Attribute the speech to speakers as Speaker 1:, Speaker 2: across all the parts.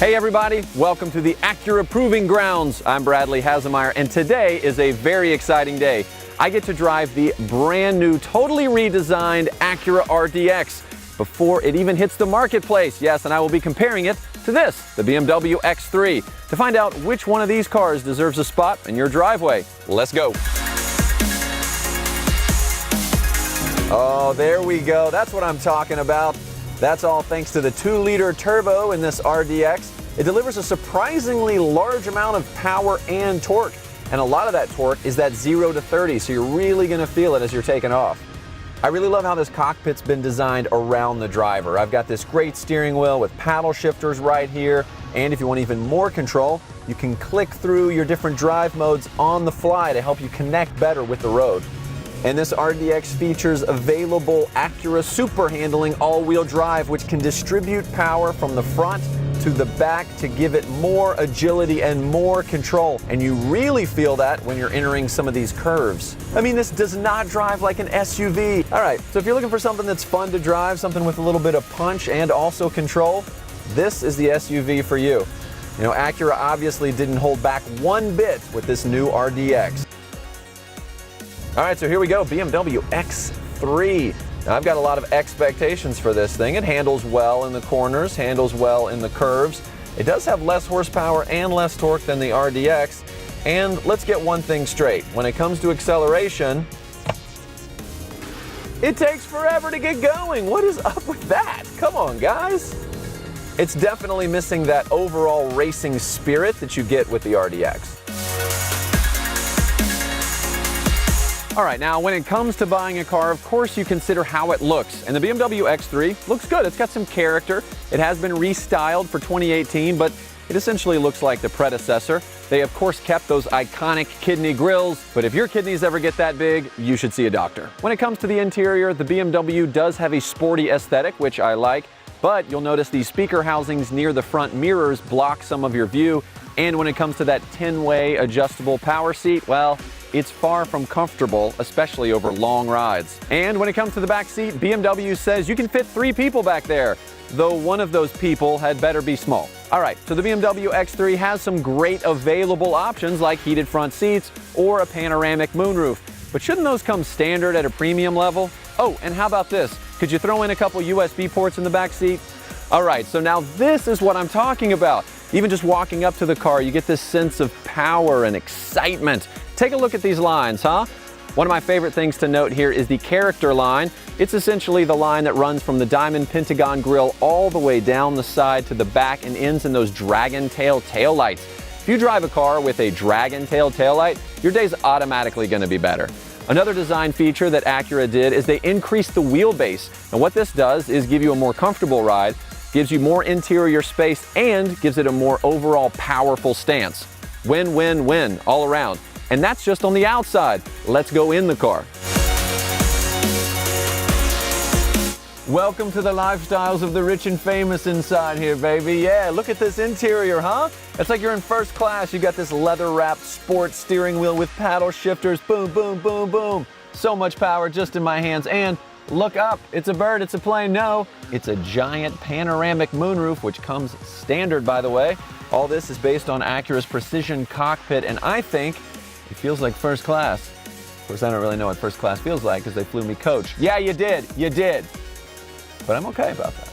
Speaker 1: Hey everybody, welcome to the Acura Proving Grounds. I'm Bradley Hasemeyer, and today is a very exciting day. I get to drive the brand new, totally redesigned Acura RDX before it even hits the marketplace. Yes, and I will be comparing it to this, the BMW X3, to find out which one of these cars deserves a spot in your driveway. Let's go. Oh, there we go. That's what I'm talking about. That's all thanks to the 2-liter turbo in this RDX. It delivers a surprisingly large amount of power and torque. And a lot of that torque is that 0 to 30, so you're really going to feel it as you're taking off. I really love how this cockpit's been designed around the driver. I've got this great steering wheel with paddle shifters right here. And if you want even more control, you can click through your different drive modes on the fly to help you connect better with the road. And this RDX features available Acura Super Handling all-wheel drive, which can distribute power from the front to the back to give it more agility and more control. And you really feel that when you're entering some of these curves. I mean, this does not drive like an SUV. All right, so if you're looking for something that's fun to drive, something with a little bit of punch and also control, this is the SUV for you. You know, Acura obviously didn't hold back one bit with this new RDX. All right, so here we go, BMW X3. Now, I've got a lot of expectations for this thing. It handles well in the corners, handles well in the curves. It does have less horsepower and less torque than the RDX. And let's get one thing straight. When it comes to acceleration, it takes forever to get going. What is up with that? Come on, guys. It's definitely missing that overall racing spirit that you get with the RDX. All right, now when it comes to buying a car, of course you consider how it looks. And the BMW X3 looks good. It's got some character. It has been restyled for 2018, but it essentially looks like the predecessor. They of course kept those iconic kidney grills, but if your kidneys ever get that big, you should see a doctor. When it comes to the interior, the BMW does have a sporty aesthetic, which I like, but you'll notice these speaker housings near the front mirrors block some of your view. And when it comes to that 10-way adjustable power seat, well, it's far from comfortable, especially over long rides. And when it comes to the back seat, BMW says you can fit 3 people back there, though one of those people had better be small. All right, so the BMW X3 has some great available options like heated front seats or a panoramic moonroof. But shouldn't those come standard at a premium level? Oh, and how about this? Could you throw in a couple USB ports in the back seat? All right, so now this is what I'm talking about. Even just walking up to the car, you get this sense of power and excitement. Take a look at these lines, huh? One of my favorite things to note here is the character line. It's essentially the line that runs from the diamond pentagon grille all the way down the side to the back and ends in those dragon tail taillights. If you drive a car with a dragon tail taillight, your day's automatically going to be better. Another design feature that Acura did is they increased the wheelbase. And what this does is give you a more comfortable ride, gives you more interior space, and gives it a more overall powerful stance. Win, win, win all around. And that's just on the outside. Let's go in the car. Welcome to the lifestyles of the rich and famous inside here, baby. Yeah, look at this interior, huh? It's like you're in first class. You got this leather-wrapped sports steering wheel with paddle shifters. Boom, boom, boom, boom. So much power just in my hands. And look up, it's a bird, it's a plane. No, it's a giant panoramic moonroof, which comes standard, by the way. All this is based on Acura's precision cockpit, and I think it feels like first class. Of course, I don't really know what first class feels like because they flew me coach. Yeah, you did. But I'm okay about that.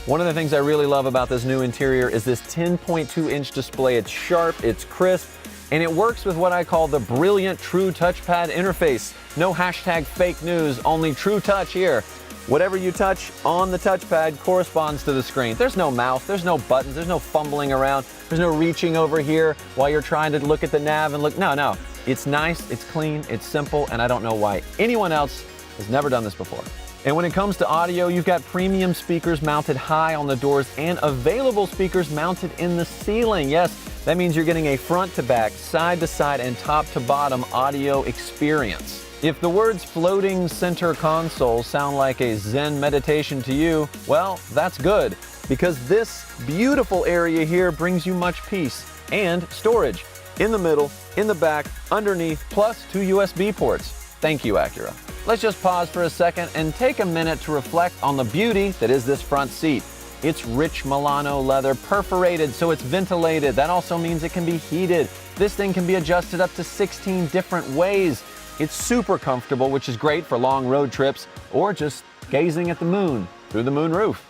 Speaker 1: One of the things I really love about this new interior is this 10.2-inch display. It's sharp, it's crisp, and it works with what I call the brilliant True Touchpad interface. No hashtag fake news, only True Touch here. Whatever you touch on the touchpad corresponds to the screen. There's no mouse, there's no buttons, there's no fumbling around, there's no reaching over here while you're trying to look at the nav and look. No. It's nice, it's clean, it's simple, and I don't know why anyone else has never done this before. And when it comes to audio, you've got premium speakers mounted high on the doors and available speakers mounted in the ceiling. Yes, that means you're getting a front to back, side to side, and top to bottom audio experience. If the words floating center console sound like a Zen meditation to you, well, that's good, because this beautiful area here brings you much peace and storage in the middle, in the back, underneath, plus 2 USB ports. Thank you, Acura. Let's just pause for a second and take a minute to reflect on the beauty that is this front seat. It's rich Milano leather, perforated so it's ventilated. That also means it can be heated. This thing can be adjusted up to 16 different ways. It's super comfortable, which is great for long road trips or just gazing at the moon through the moon roof.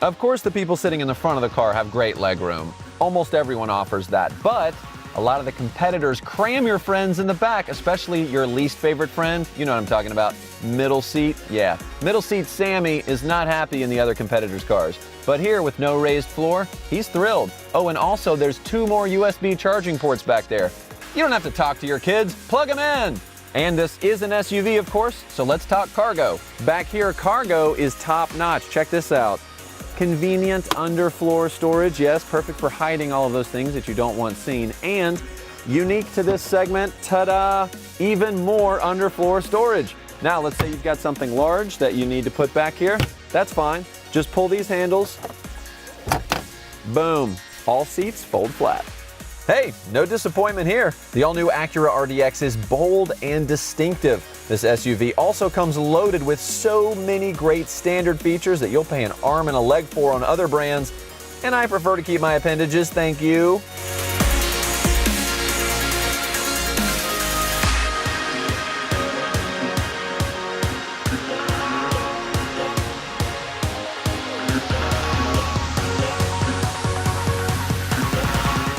Speaker 1: Of course, the people sitting in the front of the car have great leg room. Almost everyone offers that, but a lot of the competitors cram your friends in the back, especially your least favorite friend. You know what I'm talking about. Middle seat. Yeah. Middle seat Sammy is not happy in the other competitors' cars. But here, with no raised floor, he's thrilled. Oh, and also there's 2 more USB charging ports back there. You don't have to talk to your kids. Plug them in. And this is an SUV, of course, so let's talk cargo. Back here, cargo is top-notch. Check this out. Convenient underfloor storage, yes, perfect for hiding all of those things that you don't want seen. And unique to this segment, ta-da, even more underfloor storage. Now, let's say you've got something large that you need to put back here. That's fine. Just pull these handles. Boom. All seats fold flat. Hey, no disappointment here. The all-new Acura RDX is bold and distinctive. This SUV also comes loaded with so many great standard features that you'll pay an arm and a leg for on other brands, and I prefer to keep my appendages, thank you.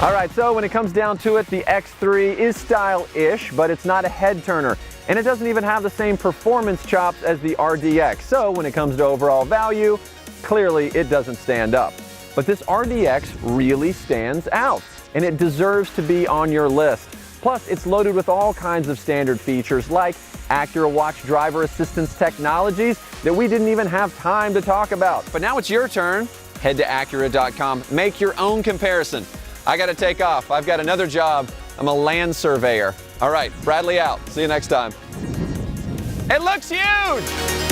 Speaker 1: All right, so when it comes down to it, the X3 is stylish, but it's not a head turner. And it doesn't even have the same performance chops as the RDX. So when it comes to overall value, clearly it doesn't stand up. But this RDX really stands out, and it deserves to be on your list. Plus, it's loaded with all kinds of standard features like Acura Watch driver assistance technologies that we didn't even have time to talk about. But now it's your turn. Head to Acura.com, make your own comparison. I gotta take off. I've got another job. I'm a land surveyor. All right, Bradley out. See you next time. It looks huge!